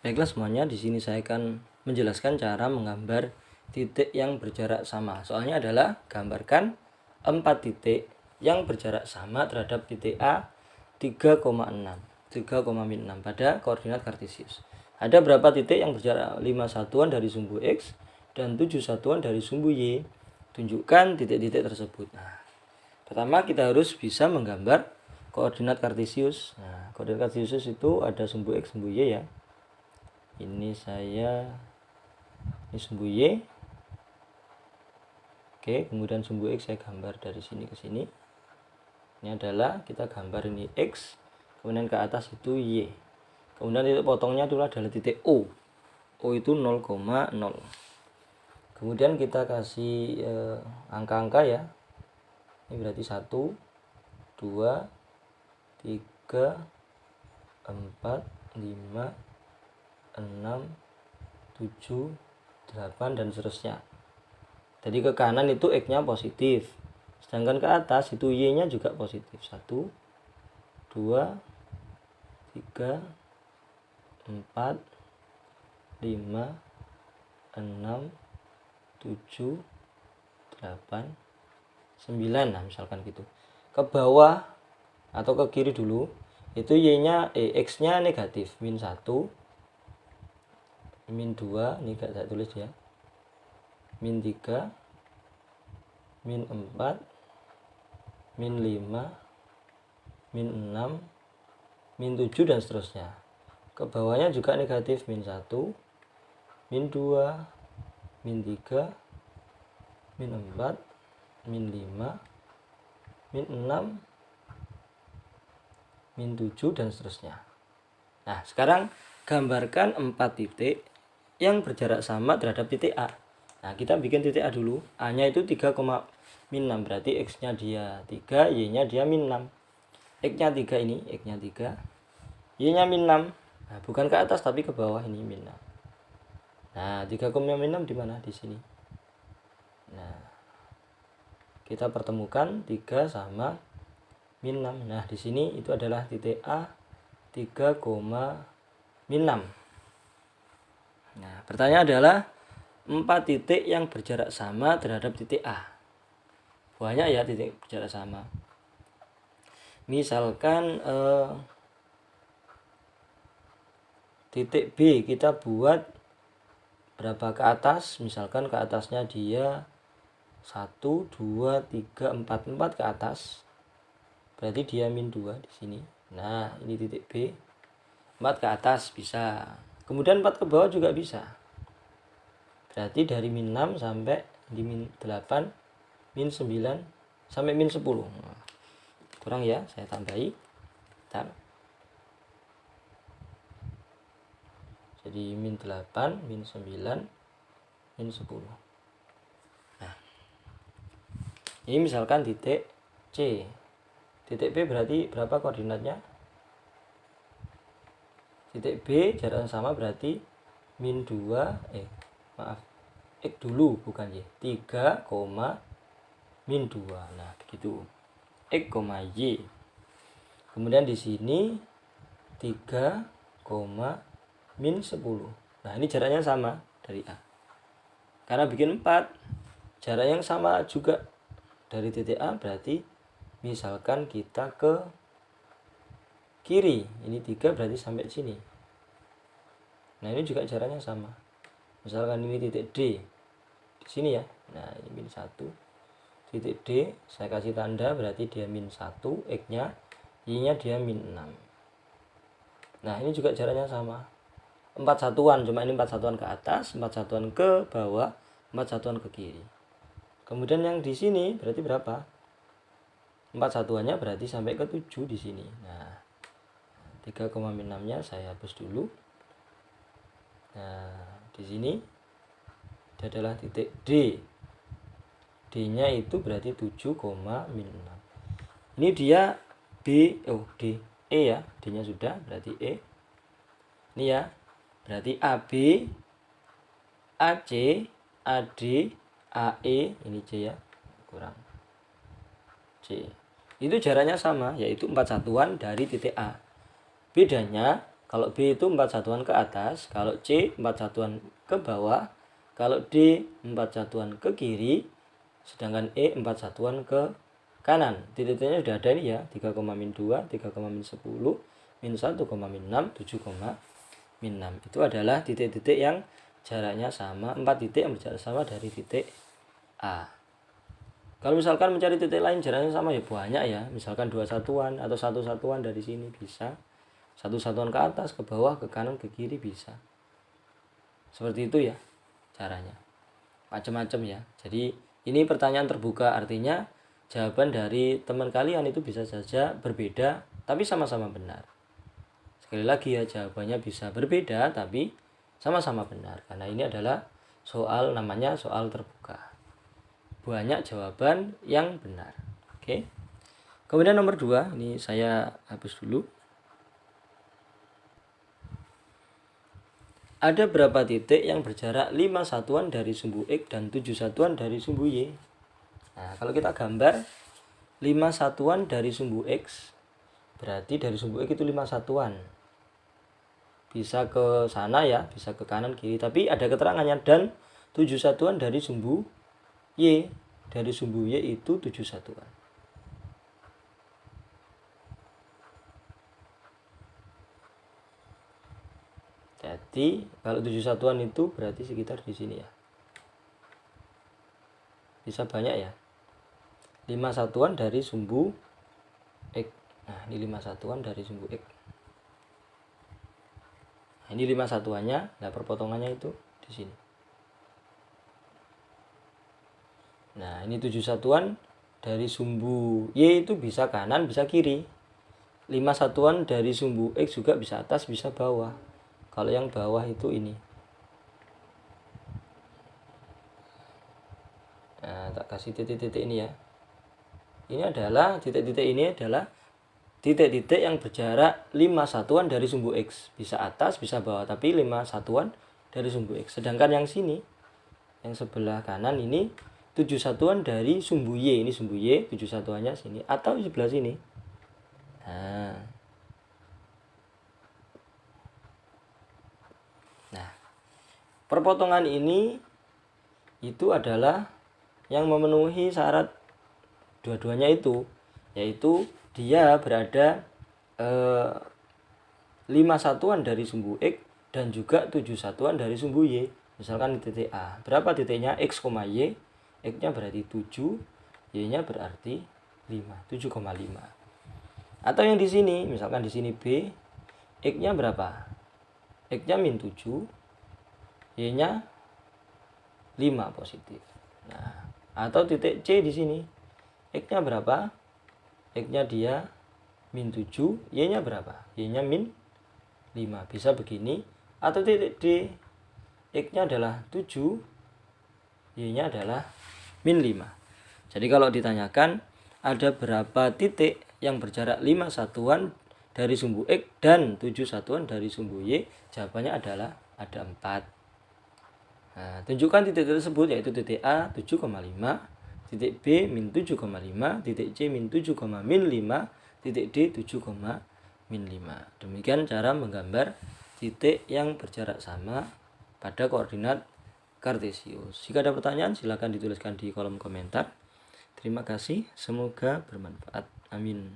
Baiklah semuanya, di sini saya akan menjelaskan cara menggambar titik yang berjarak sama. Soalnya adalah gambarkan 4 titik yang berjarak sama terhadap titik A 3,6 pada koordinat kartesius. Ada berapa titik yang berjarak 5 satuan dari sumbu X dan 7 satuan dari sumbu Y? Tunjukkan titik-titik tersebut. Nah, pertama kita harus bisa menggambar koordinat kartesius. Nah, koordinat kartesius itu ada sumbu X, sumbu Y ya. Ini sumbu Y. Oke, kemudian sumbu X saya gambar dari sini ke sini. Ini adalah kita gambar ini X, kemudian ke atas itu Y. Kemudian titik potongnya adalah titik O. O itu 0,0. Kemudian kita kasih angka-angka ya. Ini berarti 1, 2, 3, 4, 5, 6, 7, 8 dan seterusnya. Jadi ke kanan itu X-nya positif, sedangkan ke atas itu Y-nya juga positif. 1, 2, 3, 4, 5, 6, 7, 8, 9. Nah, misalkan gitu. Ke bawah atau ke kiri dulu itu X-nya negatif, min 1, min 2, ini gak saya tulis ya, min 3, min 4, min 5, min 6, min 7 dan seterusnya. Ke bawahnya juga negatif, min 1, min 2, min 3, min 4, min 5, min 6, min 7 dan seterusnya. Nah, sekarang gambarkan 4 titik yang berjarak sama terhadap titik A. Nah, kita bikin titik A dulu. A-nya itu 3,6, berarti X-nya dia 3, Y-nya dia min 6. X-nya 3 ini, X-nya 3, Y-nya min 6. Nah, bukan ke atas tapi ke bawah, ini min 6. Nah, 3,6 di mana? Di sini. Nah, kita pertemukan 3 sama min 6. Nah, di sini itu adalah titik A 3,6. Nah, pertanyaan adalah 4 titik yang berjarak sama terhadap titik A. Banyak ya titik berjarak sama. Misalkan titik B kita buat berapa ke atas? Misalkan ke atasnya dia 1, 2, 3, 4 ke atas. Berarti dia min 2 di sini. Nah, ini titik B. 4 ke atas bisa. Kemudian 4 ke bawah juga bisa. Berarti dari min 6 sampai di min 8, min 9 sampai min 10. Nah, kurang ya, saya tambahi. Bentar. Jadi min 8, min 9, min 10. Nah, ini misalkan titik C. Titik B berarti berapa koordinatnya? Titik B jaraknya sama berarti min 2, X dulu bukan Y, 3, min 2. Nah, begitu. X, Y. Kemudian di sini 3, min 10. Nah, ini jaraknya sama dari A. Karena bikin 4, jarak yang sama juga dari titik A, berarti misalkan kita ke kiri, ini 3 berarti sampai sini. Nah, ini juga jaraknya sama. Misalkan ini titik D di sini ya. Nah, ini min 1. Titik D saya kasih tanda berarti dia min 1, X-nya, Y-nya dia min 6. Nah, ini juga jaraknya sama. 4 satuan, cuma ini 4 satuan ke atas, 4 satuan ke bawah, 4 satuan ke kiri. Kemudian yang di sini berarti berapa? 4 satuannya berarti sampai ke 7 di sini. Nah, 3,6-nya saya hapus dulu. Nah, di sini ini adalah titik D. D-nya itu berarti 7, min 6. Ini dia D, E ya. D-nya sudah, berarti E. Ini ya. Berarti AB, AC, AD, AE, ini C ya. Kurang C. Itu jaraknya sama, yaitu 4 satuan dari titik A. Bedanya Kalau B itu 4 satuan ke atas, kalau C 4 satuan ke bawah, kalau D 4 satuan ke kiri, sedangkan E 4 satuan ke kanan. Titik-titiknya sudah ada ini ya, 3, min 2, 3, min 10, min 1, min 6, 7, min 6. Itu adalah titik-titik yang jaraknya sama, 4 titik yang berjarak sama dari titik A. Kalau misalkan mencari titik lain jaraknya sama ya banyak ya, misalkan 2 satuan atau 1 satuan dari sini bisa. 1 satuan ke atas, ke bawah, ke kanan, ke kiri bisa. Seperti itu ya caranya. Macam-macam ya. Jadi ini pertanyaan terbuka, artinya jawaban dari teman kalian itu bisa saja berbeda tapi sama-sama benar. Sekali lagi ya, jawabannya bisa berbeda tapi sama-sama benar, karena ini adalah soal, namanya soal terbuka. Banyak jawaban yang benar. Oke. Kemudian nomor 2, ini saya hapus dulu. Ada berapa titik yang berjarak 5 satuan dari sumbu X dan 7 satuan dari sumbu Y? Nah, kalau kita gambar 5 satuan dari sumbu X, berarti dari sumbu X itu 5 satuan. Bisa ke sana ya, bisa ke kanan kiri, tapi ada keterangannya. Dan 7 satuan dari sumbu Y. Dari sumbu Y itu 7 satuan. Jadi kalau 7 satuan itu berarti sekitar di sini ya. Bisa banyak ya. 5 satuan dari sumbu X. Nah, ini 5 satuan dari sumbu X. Nah, ini 5 satuannya. Nah, perpotongannya itu di sini. Nah, ini 7 satuan dari sumbu Y itu bisa kanan, bisa kiri. 5 satuan dari sumbu X juga bisa atas, bisa bawah. Kalau yang bawah itu ini. Nah, tak kasih titik-titik ini ya. Ini adalah titik-titik, ini adalah titik-titik yang berjarak 5 satuan dari sumbu X. Bisa atas, bisa bawah, tapi 5 satuan dari sumbu X. Sedangkan yang sini, yang sebelah kanan ini 7 satuan dari sumbu Y. Ini sumbu Y, 7 satuannya sini atau sebelah sini. Nah, perpotongan ini itu adalah yang memenuhi syarat dua-duanya itu, yaitu dia berada 5 satuan dari sumbu X dan juga 7 satuan dari sumbu Y. Misalkan di titik A, berapa titiknya? X, Y. X-nya berarti 7, Y-nya berarti 5, 7,5. Atau yang di sini, misalkan di sini B, X-nya berapa? X-nya min 7, Y-nya 5 positif. Nah, atau titik C di sini. X-nya berapa? X-nya dia min 7, Y-nya berapa? Y-nya min 5. Bisa begini. Atau titik D, X-nya adalah 7, Y-nya adalah min 5. Jadi kalau ditanyakan ada berapa titik yang berjarak 5 satuan dari sumbu X dan 7 satuan dari sumbu Y, jawabannya adalah ada 4. Nah, tunjukkan titik tersebut, yaitu titik A 7,5, titik B min 7,5, titik C min 7, min 5, titik D 7, min 5. Demikian cara menggambar titik yang berjarak sama pada koordinat kartesius. Jika ada pertanyaan silakan dituliskan di kolom komentar. Terima kasih, semoga bermanfaat. Amin.